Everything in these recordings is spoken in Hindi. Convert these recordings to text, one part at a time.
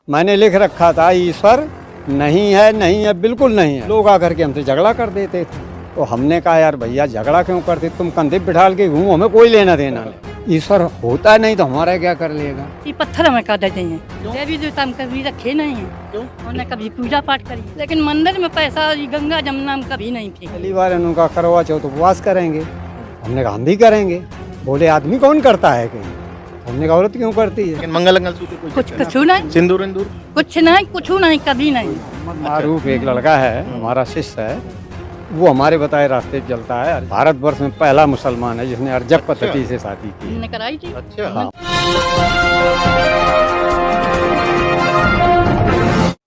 मैंने लिख रखा था ईश्वर नहीं है, नहीं है, बिल्कुल नहीं है। लोग आकर के हमसे झगड़ा कर देते थे, तो हमने कहा यार भैया झगड़ा क्यों करते, तुम कंधे बिठाल के घूमो, हमें कोई लेना देना नहीं। ईश्वर होता नहीं तो हमारा क्या कर लेगा। ये पत्थर हमें कर देते हैं, देवी देवता हम कभी रखे नहीं है, क्यों? उन्हें कभी पूजा पाठ करी, लेकिन मंदिर में पैसा ये गंगा जमुना में कभी नहीं फेंके। पहली बार उनका करवा चौथ उपवास करेंगे, हमने कहा हम भी करेंगे। बोले आदमी कौन करता है कहीं, हमने कहा औरत क्यों करती है। लेकिन मंगल सूत्र कोई कुछ चक्कर कुछ नहीं, सिंदूर इंदूर कुछ नहीं, कुछ नहीं, कभी नहीं। मारूफ एक लड़का है, हमारा शिष्य है, वो हमारे बताए रास्ते पे चलता है। भारतवर्ष में पहला मुसलमान है जिसने अर्जक पद्धति से शादी की। हमने कराई थी। अच्छा हाँ।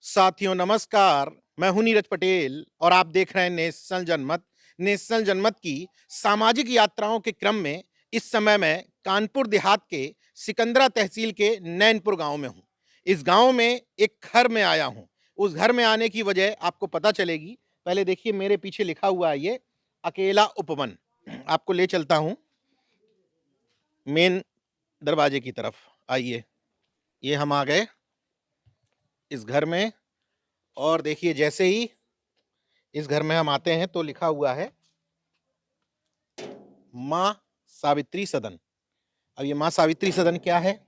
साथियों नमस्कार, मैं हूं नीरज पटेल और आप देख रहे हैं नेशनल जनमत। नेशनल जनमत की सामाजिक यात्राओं के क्रम में इस समय मैं कानपुर देहात के सिकंदरा तहसील के नैनपुर गांव में हूं। इस गांव में एक घर में आया हूं। उस घर में आने की वजह आपको पता चलेगी। पहले देखिए मेरे पीछे लिखा हुआ है ये अकेला उपवन। आपको ले चलता हूं मेन दरवाजे की तरफ। आइए, ये हम आ गए इस घर में और देखिए जैसे ही इस घर में हम आते हैं तो लिखा हुआ है माँ सावित्री सदन। अब ये माँ सावित्री सदन क्या है,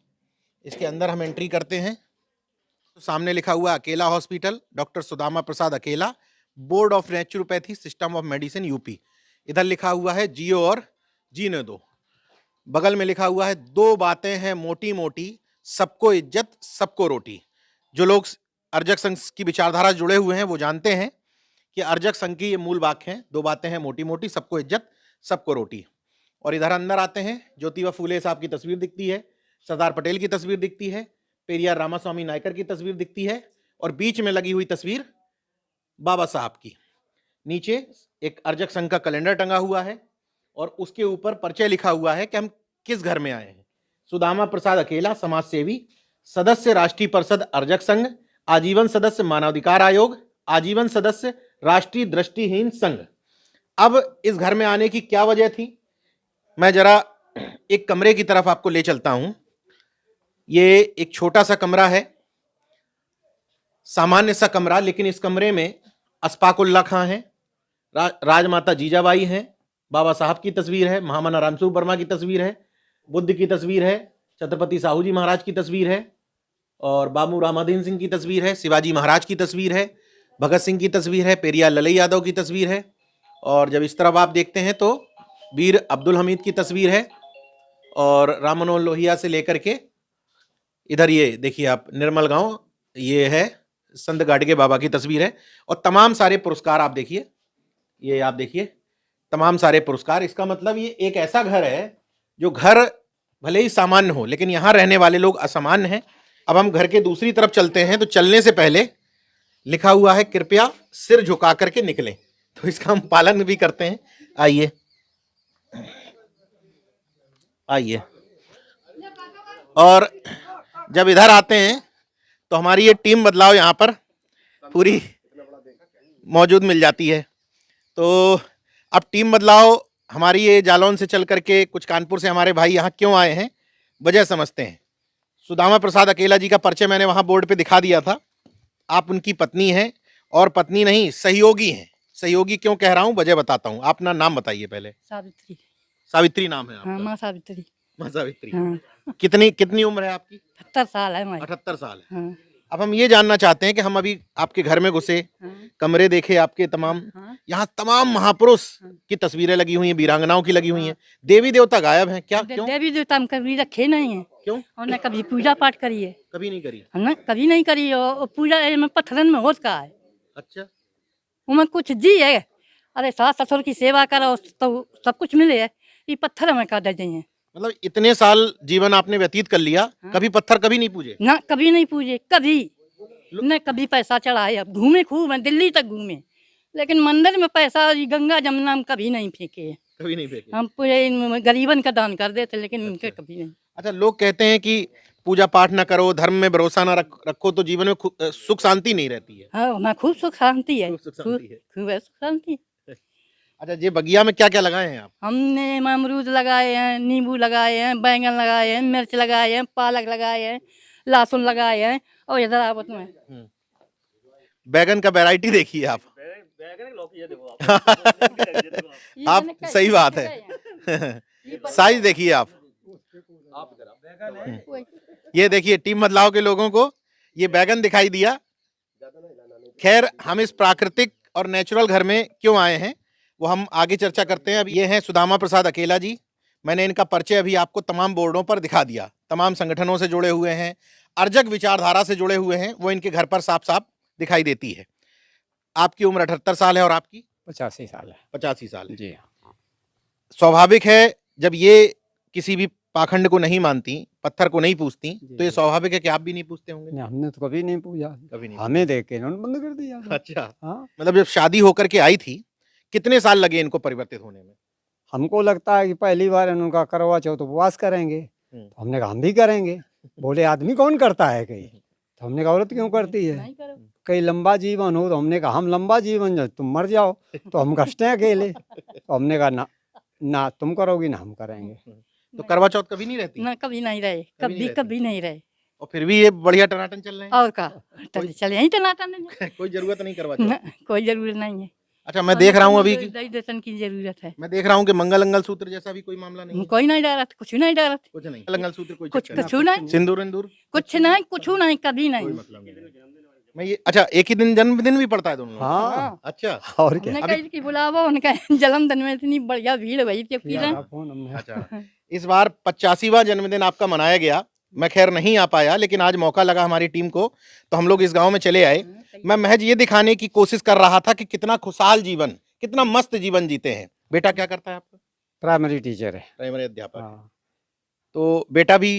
इसके अंदर हम एंट्री करते हैं तो सामने लिखा हुआ अकेला हॉस्पिटल, डॉक्टर सुदामा प्रसाद अकेला, board of naturopathy system of medicine UP. इधर लिखा हुआ है जियो और जीने दो। बगल में लिखा हुआ है दो बातें हैं मोटी मोटी, सबको इज्जत सबको रोटी। जो लोग अर्जक संघ की विचारधारा से जुड़े हुए हैं वो जानते हैं कि अर्जक संघ की ये मूल वाक्य हैं, दो बातें हैं मोटी मोटी, सबको इज्जत सबको रोटी। और इधर अंदर आते हैं, ज्योतिबा फूले साहब की तस्वीर दिखती है, सरदार पटेल की तस्वीर दिखती है, पेरियार रामास्वामी नायकर की तस्वीर दिखती है और बीच में लगी हुई तस्वीर बाबा साहब की। नीचे एक अर्जक संघ का कैलेंडर टंगा हुआ है और उसके ऊपर परिचय लिखा हुआ है कि हम किस घर में आए हैं। सुदामा प्रसाद अकेला, समाज सेवी, सदस्य राष्ट्रीय परिषद अर्जक संघ, आजीवन सदस्य मानवाधिकार आयोग, आजीवन सदस्य राष्ट्रीय दृष्टिहीन संघ। अब इस घर में आने की क्या वजह थी, मैं जरा एक कमरे की तरफ आपको ले चलता हूं। ये एक छोटा सा कमरा है, सामान्य सा कमरा, लेकिन इस कमरे में अस्फाकुल्ला खां हैं, राजमाता जीजाबाई हैं, बाबा साहब की तस्वीर है, महामना रामस्वरूप वर्मा की तस्वीर है, बुद्ध की तस्वीर है, छत्रपति साहू जी महाराज की तस्वीर है और बाबू रामाधीन सिंह की तस्वीर है, शिवाजी महाराज की तस्वीर है, भगत सिंह की तस्वीर है, पेरियार ललई यादव की तस्वीर है और जब इस तरफ आप देखते हैं तो वीर अब्दुल हमीद की तस्वीर है और राम मनोहर लोहिया से लेकर के इधर ये देखिए आप निर्मल गांव, ये है संत गाडगे बाबा की तस्वीर है और तमाम सारे पुरस्कार आप देखिए, ये आप देखिए तमाम सारे पुरस्कार। इसका मतलब ये एक ऐसा घर है जो घर भले ही सामान्य हो लेकिन यहाँ रहने वाले लोग असामान्य हैं। अब हम घर के दूसरी तरफ चलते हैं तो चलने से पहले लिखा हुआ है कृपया सिर झुका करके निकलें, तो इसका हम पालन भी करते हैं। आइए आइए, और जब इधर आते हैं तो हमारी ये टीम बदलाव यहाँ पर पूरी मौजूद मिल जाती है। तो अब टीम बदलाव हमारी ये जालौन से चल करके कुछ कानपुर से हमारे भाई यहाँ क्यों आए हैं, वजह समझते हैं। सुदामा प्रसाद अकेला जी का परिचय मैंने वहाँ बोर्ड पे दिखा दिया था। आप उनकी पत्नी हैं और पत्नी नहीं सहयोगी हैं। सहयोगी क्यों कह रहा हूँ, वजह बताता हूँ। अपना नाम बताइए पहले। सावित्री। सावित्री नाम है हाँ, आपका? माँ सावित्री। माँ सावित्री। हाँ। कितनी उम्र है आपकी? 78 साल है हमारी। 78 साल है। हाँ। अब हम ये जानना चाहते हैं कि हम अभी आपके घर में घुसे, हाँ। कमरे देखे आपके तमाम, हाँ। यहाँ तमाम महापुरुष हाँ। की तस्वीरें लगी हुई हैं, वीरांगनाओं की लगी हुई हैं, हाँ। देवी देवता गायब हैं, क्या क्यों? देवी देवता हम कभी रखे नहीं है, क्यों? उन्हें कभी पूजा पाठ करी है, कभी नहीं करी। हमने कभी नहीं करी। और पूजा में पत्थरन में होता है, अच्छा, उनमें कुछ दी है। अरे सास ससुर की सेवा करो तो सब कुछ मिले है, ये पत्थर हमें कर देते हैं। मतलब इतने साल जीवन आपने व्यतीत कर लिया, हाँ। कभी पत्थर कभी नहीं पूजे? ना कभी नहीं पूजे, कभी न कभी पैसा चढ़ाए। अब घूमे खूब है, दिल्ली तक घूमे, लेकिन मंदिर में पैसा ये गंगा जमुना में कभी नहीं फेंके। कभी नहीं फेंके। हम पूरे गरीबन का दान कर देते, लेकिन इनके कभी नहीं। अच्छा, लोग कहते हैं कि पूजा पाठ ना करो, धर्म में भरोसा ना रखो तो जीवन में सुख शांति नहीं रहती है। हाँ, ना खूब सुख शांति है, खूब सुख शांति है। खूब है सुख शांति। अच्छा, ये बगिया में क्या क्या लगाए हैं आप? हमने अमरूद लगाए हैं, नींबू लगाए हैं, बैंगन लगाए हैं, मिर्च लगाए हैं, पालक लगाए हैं, लहसुन लगाए हैं। और इधर आओ तुम्हें बैगन का वैरायटी देखिए आप। ये आप मैंने सही बात है। ये साइज देखिए आप। वही। ये देखिए टीम बदलाव के लोगों को ये बैगन दिखाई दिया। खैर हम इस प्राकृतिक और नेचुरल घर में क्यों आए हैं वो हम आगे चर्चा करते हैं। अब ये हैं सुदामा प्रसाद अकेला जी। मैंने इनका परिचय अभी आपको तमाम बोर्डों पर दिखा दिया। तमाम संगठनों से जुड़े हुए हैं, अर्जक विचारधारा से जुड़े हुए हैं, वो इनके घर पर साफ साफ दिखाई देती है। आपकी उम्र 78 साल है और आपकी 85 साल है 85 साल है। जी। स्वाभाविक है जब ये किसी भी पाखंड को नहीं मानती, पत्थर को नहीं पूछती, जी, तो ये जी। स्वाभाविक है कि आप भी नहीं पूछते होंगे। नहीं, हमने तो कभी नहीं पूछा, कभी नहीं हमें देख के इन्होंने बंद कर दिया। अच्छा, हाँ, मतलब जब शादी होकर के आई थी कितने साल लगे इनको परिवर्तित होने में? हमको लगता है कि पहली बार इनका करवा चौथ उपवास करेंगे, तो हमने कहा हम भी करेंगे। बोले आदमी कौन करता है कहीं, तो हमने कहा औरत क्यों करती है, नहीं करो। कहीं लंबा जीवन हो, तो हमने कहा हम लंबा जीवन जो तुम मर जाओ तो हम कष्ट हैं अकेले, तो हमने कहा ना ना तुम करोगी ना हम करेंगे। तो करवा चौथ कभी नहीं रहती ना कभी नहीं रहे, कभी नहीं कभी कभी नहीं रहे। और फिर भी ये बढ़िया टनाटन चल रहे और का चले यहीं टनाटन है। हैं। कोई जरूरत नहीं करवा चौथ। ना, कोई जरूरत नहीं है। अच्छा, मैं देख रहा हूँ अभी कि दही दर्शन की जरूरत है। मैं देख रहा हूँ कि मंगल सूत्र जैसा भी कोई मामला नहीं है। कोई नहीं डाला, कुछ नहीं डाला, कुछ नहीं, मंगल सूत्र कोई कुछ चक्कर कुछ नहीं, सिंदूर इंदूर कुछ नहीं, कुछ नहीं, कभी कोई नहीं। मतलब नहीं। मैं ये अच्छा एक ही दिन जन्मदिन भी पड़ता है दोनों लोगों का? हाँ, अच्छा और क्या। हमने कही कि बुलावा, उनका जन्मदिन में इतनी बढ़िया भीड़ हुई थी फिर फोन हमने अच्छा, इस बार 85वां जन्मदिन आपका मनाया गया। मैं खैर नहीं आ पाया, लेकिन आज मौका लगा हमारी टीम को, तो हम लोग इस गांव में चले आए। मैं महज ये दिखाने की कोशिश कर रहा था कि कितना खुशहाल जीवन, कितना मस्त जीवन जीते हैं। बेटा क्या करता है आपका? प्राइमरी टीचर है। प्राइमरी अध्यापक है। हाँ। तो बेटा भी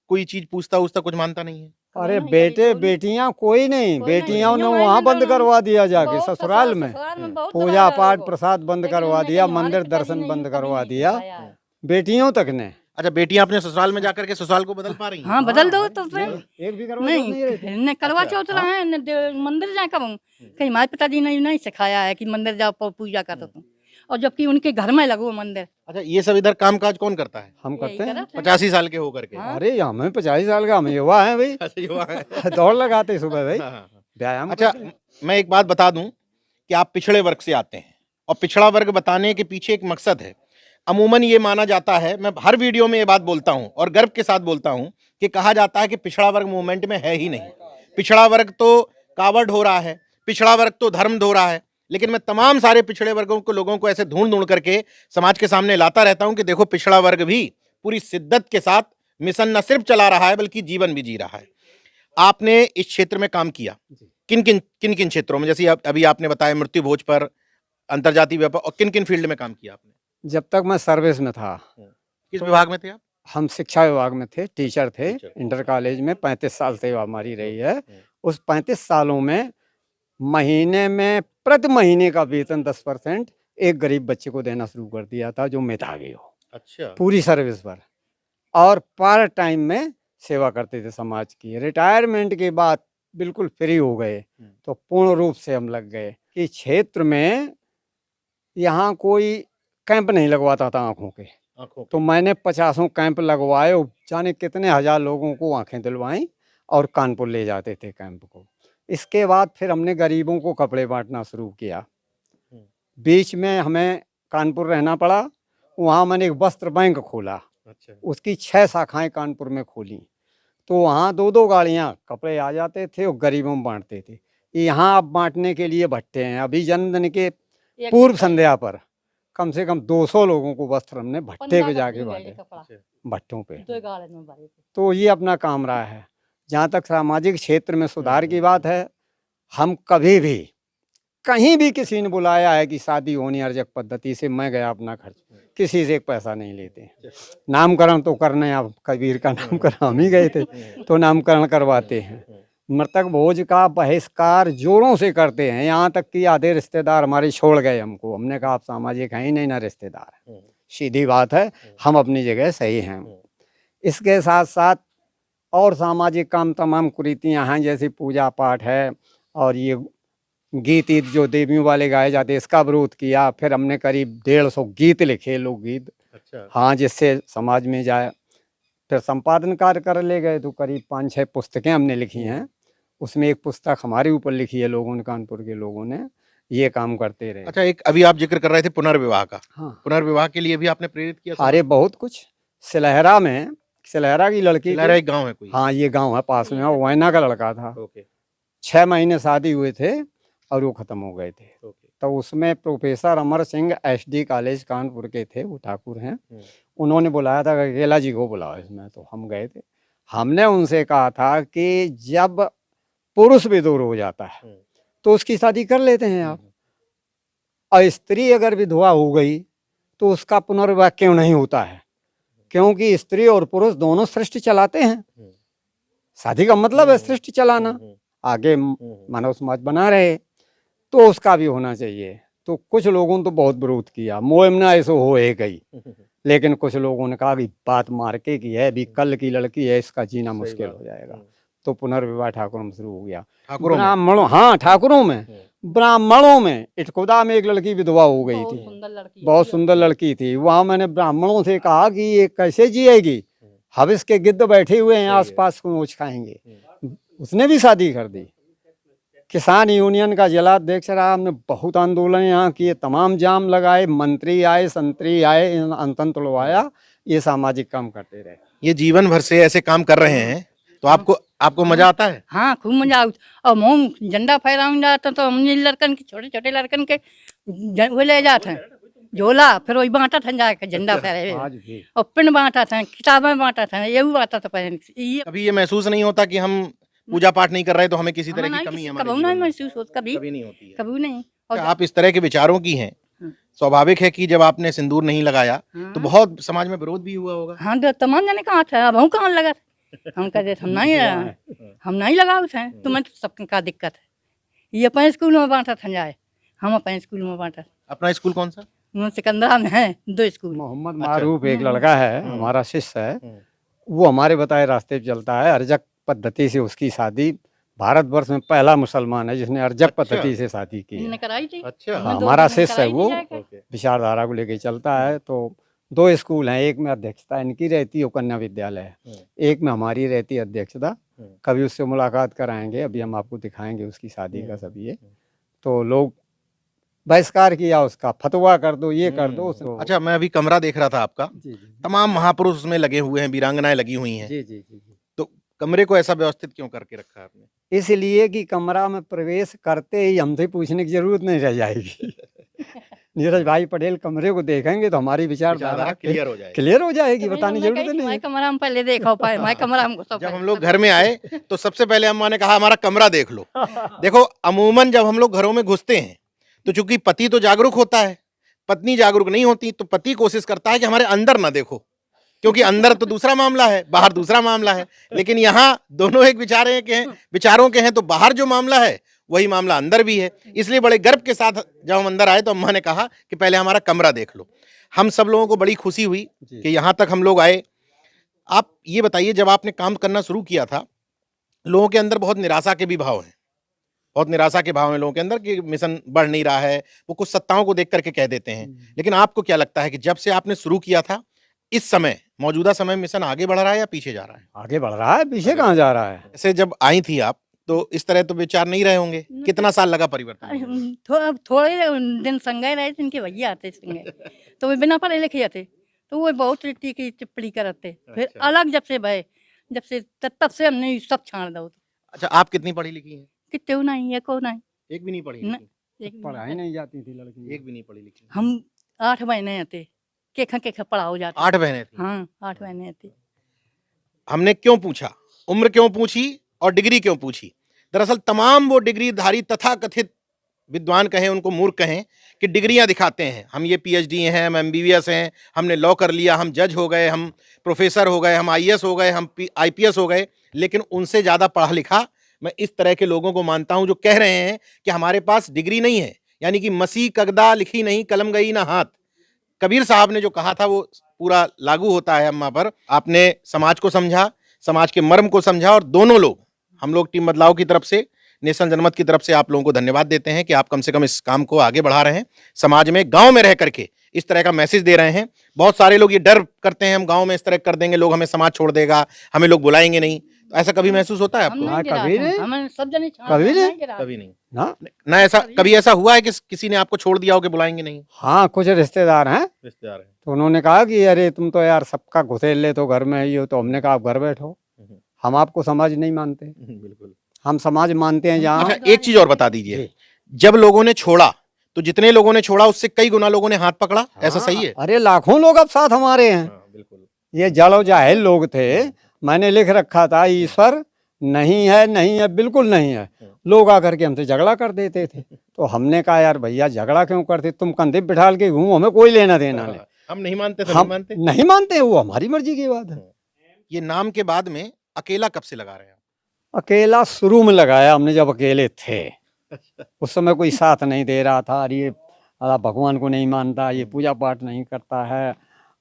कोई चीज पूछता कुछ मानता नहीं है? अरे नहीं, बेटे कभी कोई- बेटियां कोई नहीं, कोई नहीं, बेटियां ने बेटियां वहाँ हैं, बंद दोनों। करवा दिया जाके बहुत ससुराल में, बहुत पूजा दबाया पाठ उनको। प्रसाद बंद लेकिन करवा उन्होंने दिया, हमारे मंदिर पिताजी दर्शन ने बंद कभी करवा नहीं दिया, सिखाया है। बेटियों तक ने। अच्छा, बेटियां अपने ससुराल में जाकर के ससुराल को बदल पा रही हैं? हाँ बदल दो तो फिर। एक भी करवा नहीं नहीं रहती। न करवा अच्छा, चौथ रहा है न मंदिर जा करूँ, कहीं हमारे पिताजी ने नहीं सिखाया है कि मंदिर जाओ पूजा कर तुम, और जबकि उनके घर में लगो मंदिर। अच्छा, ये सब इधर काम काज कौन करता है हम यही करते हैं। करत है। 85 साल के होकर के? हाँ। अरे हमें 50 साल का, हम युवा हैं भाई। अच्छा, युवा है। दौड़ लगाते सुबह भाई, हाँ, हाँ, हाँ। व्यायाम अच्छा, करते हैं। मैं एक बात बता दूं कि आप पिछड़े वर्ग से आते हैं, और पिछड़ा वर्ग बताने के पीछे एक मकसद है। अमूमन ये माना जाता है, मैं हर वीडियो में ये बात बोलता हूं और गर्व के साथ बोलता हूं कि कहा जाता है कि पिछड़ा वर्ग मूवमेंट में है ही नहीं। पिछड़ा वर्ग तो कावड़ हो रहा है, पिछड़ा वर्ग तो धर्म ढो रहा है, लेकिन मैं तमाम सारे पिछड़े वर्गों को लोगों को ऐसे ढूंढ ढूंढ करके समाज के सामने लाता रहता हूं कि देखो पिछड़ा वर्ग भी पूरी शिद्दत के साथ मिशन न सिर्फ चला रहा है बल्कि जीवन भी जी रहा है। आपने इस क्षेत्र में काम किया, किन किन क्षेत्रों में? जैसे अभी आपने बताया मृत्यु भोज पर, अंतर्जातीय व्यापार, और किन फील्ड में काम किया आपने? जब तक मैं सर्विस में था, किस विभाग में थे आप? हम शिक्षा विभाग में थे, टीचर थे, टीचर। इंटर कॉलेज में 35 साल सेवा हमारी रही है। उस 35 सालों में महीने में प्रति महीने का वेतन 10% एक गरीब बच्चे को देना शुरू कर दिया था जो मेधावी हो, अच्छा, पूरी सर्विस पर, और पार्ट टाइम में सेवा करते थे समाज की। रिटायरमेंट के बाद बिल्कुल फ्री हो गए तो पूर्ण रूप से हम लग गए कि क्षेत्र में यहाँ कोई कैंप नहीं लगवाता था आँखों के, आंखों तो मैंने 50 कैंप लगवाए, जाने कितने हजार लोगों को आंखें दिलवाई और कानपुर ले जाते थे कैंप को। इसके बाद फिर हमने गरीबों को कपड़े बांटना शुरू किया। बीच में हमें कानपुर रहना पड़ा, वहाँ मैंने एक वस्त्र बैंक खोला, अच्छा, उसकी 6 शाखाएं कानपुर में खोली, तो वहाँ 2-2 गाड़ियाँ कपड़े आ जाते थे और गरीबों में बांटते थे। यहाँ अब बांटने के लिए भट्टे हैं, अभी जन्मदिन के पूर्व संध्या पर कम से कम 200 लोगों को वस्त्र हमने भट्टे पे जाके बांटे, भट्टों पे। तो ये अपना काम रहा है। जहाँ तक सामाजिक क्षेत्र में सुधार की बात है, हम कभी भी कहीं भी किसी ने बुलाया है कि शादी होनी अर्जक पद्धति से, मैं गया अपना खर्च, किसी से एक पैसा नहीं लेते। नामकरण तो करने, आप कबीर का नामकरण हम ही गए थे तो नामकरण करवाते हैं। मृतक भोज का बहिष्कार जोरों से करते हैं, यहाँ तक कि आधे रिश्तेदार हमारे छोड़ गए हमको। हमने कहा आप सामाजिक हैं ही नहीं ना रिश्तेदार है, सीधी बात है, हम अपनी जगह सही हैं। इसके साथ साथ और सामाजिक काम तमाम कुरीतियाँ हैं, जैसे पूजा पाठ है और ये गीत ईद जो देवियों वाले गाए जाते हैं, इसका विरोध किया। फिर हमने करीब 150 गीत लिखे, लोकगीत, अच्छा, हाँ, जिससे समाज में जाए। फिर संपादन कार्य कर ले गए तो करीब 5-6 पुस्तकें हमने लिखी हैं। उसमें एक पुस्तक हमारे ऊपर लिखी है लोगों ने, कानपुर के लोगों ने। ये काम करते रहे। अच्छा, एक अभी आप जिक्र कर रहे थे पुनर्विवाह का। हाँ, पुनर्विवाह के लिए भी आपने प्रेरित किया? अरे बहुत कुछ। सिलहरा में, सिलहरा की लड़की सिलहरा एक गांव है कोई? हाँ, ये गांव है पास में, वो वैना का लड़का था। ओके। 6 महीने शादी हुए थे और वो खत्म हो गए थे। ओके। तो उसमें professor Amar Singh SD college Kanpur के थे, वो ठाकुर हैं। उन्होंने बुलाया था कि अकेला जी को बुलाओ इसमें, तो हम गए थे। हमने उनसे कहा था कि जब पुरुष विधवा हो जाता है तो उसकी शादी कर लेते हैं आप, और स्त्री अगर विधवा हो गई तो उसका पुनर्विवाह क्यों नहीं होता है? क्योंकि स्त्री और पुरुष दोनों सृष्टि चलाते हैं। शादी का मतलब है सृष्टि चलाना, आगे मानव समाज बना रहे, तो उसका भी होना चाहिए। तो कुछ लोगों ने तो बहुत विरोध किया, मोहम्मना ऐसा हो है गई, लेकिन कुछ लोगों ने कहा कि बात मार्के की है, अभी कल की लड़की है, इसका जीना मुश्किल हो जाएगा। तो पुनर्विवाह ठाकुरों में शुरू हो गया। ब्राह्मणों, हाँ ठाकुरों में, ब्राह्मणों में इटखुदा में एक लड़की विधवा हो गई थी, बहुत सुंदर लड़की थी। वहां मैंने ब्राह्मणों से कहा कि ये कैसे जिएगी, हविस के गिद्ध बैठे हुए हैं आसपास, को नोच खाएंगे। उसने भी शादी कर दी। किसान यूनियन का जिलाध्यक्ष रहा, हमने बहुत आंदोलन यहाँ किए, तमाम जाम लगाए, मंत्री आए, संतरी आए, अंतन तुड़वाया, ये सामाजिक काम करते रहे। ये जीवन भर से ऐसे काम कर रहे हैं, तो आपको मजा आता है? हाँ, खूब मजा आता। और मोम झंडा फहराऊं जाता तो हमने लड़कन के, छोटे छोटे लड़कन के वो ले जाते हैं झोला, फिर वही बांटा था जाके झंडा फहराए, और पिन बांटा था, किताबें बांटा था, ये भी बांटा था पहले। कभी ये महसूस नहीं होता कि हम पूजा पाठ नहीं कर रहे तो हमें किसी तरह की कमी है? कभी नहीं महसूस होता, कभी नहीं होती है, कभी नहीं। और आप इस तरह के विचारों की हैं, स्वाभाविक है कि जब आपने सिंदूर नहीं लगाया तो बहुत समाज में विरोध भी हुआ होगा। हाँ, तो तमाम जाने कहाँ था, अब हम कहाँ लगा था, हम कहते हम नहीं लगाओ थे, तुम्हें तो सबके का दिक्कत है। ये अपने स्कूल में बांटा था जाए, हम अपने स्कूल में बांटा। अपना स्कूल कौन सा? सिकंदरा में है 2 स्कूल। मोहम्मद मारूफ एक लड़का है, हमारा शिष्य है, वो हमारे बताए रास्ते पे चलता है। अर्जक पद्धति से उसकी शादी, भारतवर्ष में पहला मुसलमान है जिसने अर्जक पद्धति से शादी की है। कराई थी। अच्छा, हमारा शिष्य है वो, विचारधारा को लेके चलता है। तो 2 स्कूल हैं, एक में अध्यक्षता इनकी रहती है, कन्या विद्यालय है, एक में हमारी रहती है अध्यक्षता। कभी उससे मुलाकात कराएंगे, अभी हम आपको दिखाएंगे उसकी शादी का सब। ये तो लोग बहिष्कार किया उसका, फतवा कर दो, ये कर दो। अच्छा, मैं अभी कमरा देख रहा था आपका, तमाम महापुरुष उसमें लगे हुए हैं, वीरांगनाएं लगी हुई हैं। जी जी जी। तो कमरे को ऐसा व्यवस्थित क्यों करके रखा है आपने? इसलिए कि कमरा में प्रवेश करते ही हमसे पूछने की जरूरत नहीं रह जाएगी। नीरज भाई पटेल कमरे को देखेंगे तो हमारी विचारधारा क्लियर हो जाएगी, क्लियर हो जाएगी, बताने की जरूरत नहीं। मैं कमरा हम पहले देखा पाए, मैं कमरा हमको सब। जब हम लोग घर में आए तो सबसे पहले अम्मा ने कहा हमारा कमरा देख लो। देखो, अमूमन जब हम लोग घरों में घुसते हैं तो चूंकि पति तो जागरूक होता है, पत्नी जागरूक नहीं होती, तो पति कोशिश करता है कि हमारे अंदर ना देखो, क्योंकि अंदर तो दूसरा मामला है, बाहर दूसरा मामला है। लेकिन यहाँ दोनों एक विचारों के हैं, तो बाहर जो मामला है वही मामला अंदर भी है। इसलिए बड़े गर्व के साथ जब हम अंदर आए तो अम्मा ने कहा कि पहले हमारा कमरा देख लो। हम सब लोगों को बड़ी खुशी हुई कि यहाँ तक हम लोग आए। आप ये बताइए, जब आपने काम करना शुरू किया था, लोगों के अंदर बहुत निराशा के भी भाव हैं, बहुत निराशा के भाव हैं लोगों के अंदर कि मिशन बढ़ नहीं रहा है, वो कुछ सत्ताओं को देख करके कह देते हैं। लेकिन आपको क्या लगता है कि जब से आपने शुरू किया था, इस समय मौजूदा समय मिशन आगे बढ़ रहा है या पीछे जा रहा है? आगे बढ़ रहा है, पीछे कहाँ जा रहा है। ऐसे जब आई थी आप तो इस तरह तो विचार नहीं रहे होंगे, कितना साल लगा परिवर्तन? थोड़े दिन संगे रहे थे, इनके भैया आते संगे, तो वे बिना पढ़े लिखे थे, तो वो बहुत टिप्पणी की टिप्पणी करते। फिर अलग जब से तब से हमने सब छाड़ दो। अच्छा, आप कितनी पढ़ी लिखी हैं? कितने नहीं, एक नहीं, एक भी नहीं पढ़ी लिखी? पढ़ाई नहीं जाती थी लड़की, एक भी नहीं पढ़ी लिखी। हम 8 बहनें आते, के पढ़ा हो जाता। 8 बहनें थी? हाँ, 8 बहनें आती। हमने क्यों पूछा, उम्र क्यों पूछी और डिग्री क्यों पूछी? दरअसल तमाम वो डिग्रीधारी तथा कथित विद्वान कहें, उनको मूर्ख कहें, कि डिग्रियां दिखाते हैं, हम ये PhD हैं, हम MBBS हैं, हमने लॉ कर लिया, हम जज हो गए, हम प्रोफेसर हो गए, हम IAS हो गए, हम IPS हो गए। लेकिन उनसे ज़्यादा पढ़ा लिखा मैं इस तरह के लोगों को मानता हूं जो कह रहे हैं कि हमारे पास डिग्री नहीं है, यानी कि मसीह कगदा लिखी नहीं, कलम गई ना हाथ। कबीर साहब ने जो कहा था वो पूरा लागू होता है अम्मा पर। आपने समाज को समझा, समाज के मर्म को समझा, और दोनों लोग, हम लोग टीम बदलाव की तरफ से, नेशनल जनमत की तरफ से आप लोगों को धन्यवाद देते हैं कि आप कम से कम इस काम को आगे बढ़ा रहे हैं। समाज में, गांव में रह करके इस तरह का मैसेज दे रहे हैं। बहुत सारे लोग ये डर करते हैं हम गांव में इस तरह कर देंगे लोग हमें समाज छोड़ देगा, हमें लोग बुलाएंगे नहीं, तो ऐसा कभी महसूस होता है हम आपको? नहीं हाँ, गिरा कभी था, नहीं। हमें सब जने कभी नहीं। गिरा। कभी नहीं ना ना ऐसा कभी ऐसा हुआ है कि किसी ने आपको छोड़ दिया हो कि बुलाएंगे नहीं? हाँ, कुछ रिश्तेदार हैं रिश्तेदार हैं। तो उन्होंने कहा कि अरे तुम तो यार सबका घुसेल ले तो घर में ही हो, तो हमने कहा आप घर बैठो, हम आपको समाज नहीं मानते, बिल्कुल। हम समाज मानते हैं जहाँ। अच्छा, एक चीज और बता दीजिए, जब लोगों ने छोड़ा तो जितने लोगों ने छोड़ा उससे कई गुना लोगों ने हाथ पकड़ा, ऐसा सही है? अरे लाखों लोग अब साथ हमारे हैं। बिल्कुल। ये जड़ो जाहिल लोग थे, मैंने लिख रखा था ईश्वर नहीं है, नहीं है, बिल्कुल नहीं है। लोग आकर के हमसे झगड़ा कर देते थे, तो हमने कहा यार भैया झगड़ा क्यों करते, तुम कंधे बिठाल के घूमो, हमें कोई लेना देना नहीं। हम नहीं मानते तो हम नहीं मानते। नहीं मानते, वो हमारी मर्जी की बात है। ये नाम के बाद में अकेला कब से लगा रहे हैं? अकेला शुरू में लगाया हमने जब अकेले थे, उस समय कोई साथ नहीं दे रहा था। अरे ये भगवान को नहीं मानता, ये पूजा पाठ नहीं करता है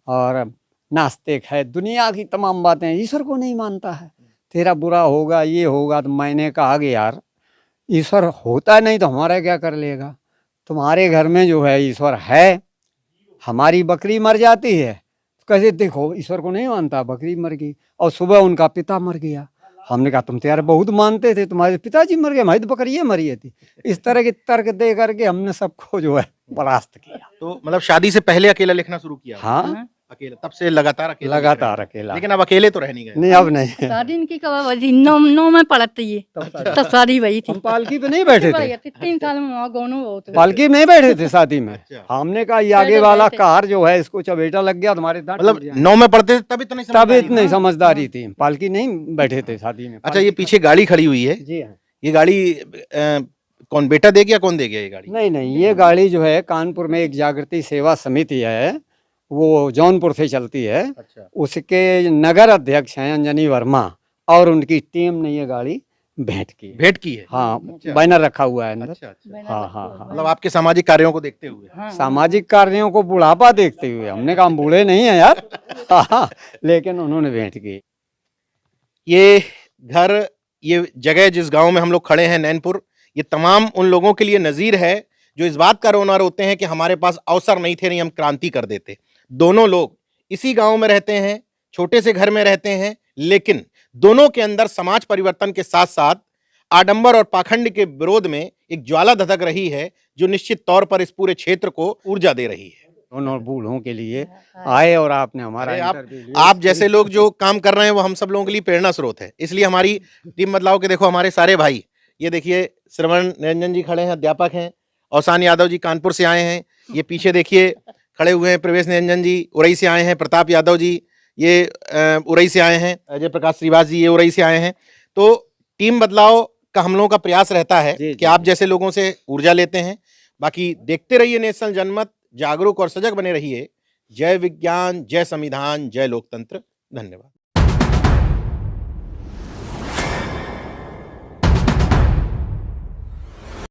और नास्तिक है, दुनिया की तमाम बातें, ईश्वर को नहीं मानता है, तेरा बुरा होगा, ये होगा। तो मैंने कहा कि यार ईश्वर होता नहीं तो हमारा क्या कर लेगा, तुम्हारे घर में जो है ईश्वर है, हमारी बकरी मर जाती है, कैसे देखो ईश्वर को नहीं मानता, बकरी मर गई और सुबह उनका पिता मर गया। हमने कहा तुम तो यार बहुत मानते थे, तुम्हारे पिताजी मर गए, हमारी तो बकरी मरी थी। इस तरह के तर्क दे करके हमने सबको जो है परास्त किया। तो मतलब शादी से पहले अकेला लिखना शुरू किया? हाँ, अकेला, तब से लगातार अकेला लिख रहे लगातार हैं। अकेला। लेकिन अब अकेले तो रह नहीं गए। नहीं अब नहीं। शादी इनकी कब हुई? 9 में पढ़त ये तब शादी हुई थी। हम पालकी पे नहीं बैठे थे, 3 साल में वहाँ गोनू बहुत हुए। पालकी में नहीं बैठे थे शादी में। अच्छा। हमने कहा ये आगे वाला कार जो है इसको चबेटा लग गया तुम्हारे दांत मतलब टूट जाएं। 9 में पढ़ते थे तब इतनी तब समझदारी इतनी थी। समझदारी थी, पालकी नहीं बैठे थे शादी में। अच्छा, ये पीछे गाड़ी खड़ी हुई है, जी हाँ। ये गाड़ी कौन बेटा दे गया, कौन दे गया ये गाड़ी? नहीं नहीं, ये गाड़ी जो है कानपुर में एक जागृति सेवा समिति है, वो जौनपुर से चलती है, अच्छा। उसके नगर अध्यक्ष हैं अंजनी वर्मा, और उनकी टीम ने ये गाड़ी भेंट की। भेंट की है? हाँ, अच्छा। बैनर रखा हुआ है अंदर। अच्छा अच्छा। हाँ हाँ हाँ। मतलब आपके सामाजिक कार्यों को देखते हुए? हाँ, सामाजिक कार्यों को बुढ़ापा देखते हुए हमने कहा हम बूढ़े नहीं हैं यार। हाँ, लेकिन उन्होंने भेंट की। ये घर, ये जगह जिस गांव में हम लोग खड़े हैं नैनपुर, ये तमाम उन लोगों के लिए नज़ीर है जो इस बात का रोना रोते हैं कि हमारे पास अवसर नहीं थे, नहीं हम क्रांति कर देते। दोनों लोग इसी गांव में रहते हैं, छोटे से घर में रहते हैं, लेकिन दोनों के अंदर समाज परिवर्तन के साथ साथ आडंबर और पाखंड के विरोध में एक ज्वाला धधक रही है जो निश्चित तौर पर इस पूरे क्षेत्र को ऊर्जा दे रही है। दोनों बूढ़ों के लिए आए और आपने हमारा अरे इंटरव्यू लिया। आप जैसे लोग जो काम कर रहे हैं वो हम सब लोगों के लिए प्रेरणा स्रोत है। इसलिए हमारी टीम बदलाव के देखो हमारे सारे भाई, ये देखिए श्रवण निरंजन जी खड़े हैं, अध्यापक हैं, औसान यादव जी कानपुर से आए हैं, ये पीछे देखिए खड़े हुए हैं प्रवेश निरंजन जी उरई से आए हैं, प्रताप यादव जी ये उरई से आए हैं, अजय प्रकाश श्रीवास जी ये उरई से आए हैं। तो टीम बदलाव का हम लोगों का प्रयास रहता है कि आप जैसे लोगों से ऊर्जा लेते हैं। बाकी देखते रहिए नेशनल जनमत, जागरूक और सजग बने रहिए। जय विज्ञान, जय संविधान, जय लोकतंत्र। धन्यवाद।